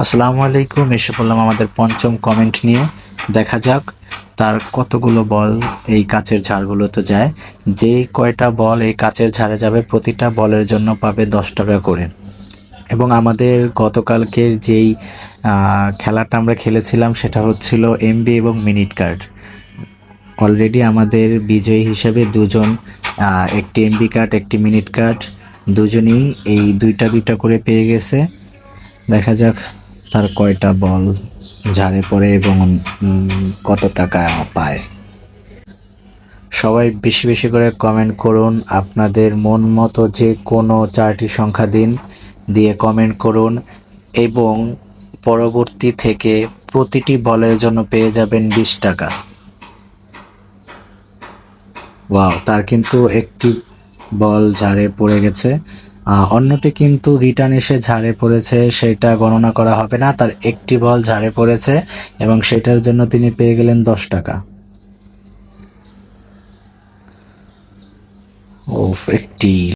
আসসালামু আলাইকুম। এসে পড়লাম আমাদের পঞ্চম কমেন্ট নিয়ে। দেখা যাক তার কতগুলো বল এই কাচের ঝাড়গুলোতে যায়। যে কয়টা বল এই কাচের ঝাড়ে যাবে প্রতিটা বলের জন্য পাবে 10 টাকা করে। এবং আমাদের গতকালকের যেই খেলাটা আমরা খেলেছিলাম সেটা হচ্ছিল এমবি এবং মিনিট কার্ড। অলরেডি আমাদের বিজয়ী হিসেবে দুজন, একটি এমবি কার্ড একটি মিনিট কার্ড, দুজনেই এই দুইটা দুইটা করে পেয়ে গেছে। দেখা যাক তার কয়টা বল ঝাড়ে পড়ে এবং কত টাকা পায়। সবাই বেশি বেশি করে কমেন্ট করুন। আপনাদের মন মতো যে কোনো 4টি সংখ্যা দিন, দিয়ে কমেন্ট করুন এবং পরবর্তী থেকে প্রতিটি বলের জন্য পেয়ে যাবেন 20 টাকা। ওয়াও, তার কিন্তু একটি বল ঝাড়ে পড়ে গেছে। অন্যটি কিন্তু রিটার্ন এসে ঝাড়ে পড়েছে, সেটা গণনা করা হবে না। তার একটি বল ঝাড়ে পড়েছে এবং সেটার জন্য তিনি পেয়ে গেলেন 10 টাকা। ওফ, একটি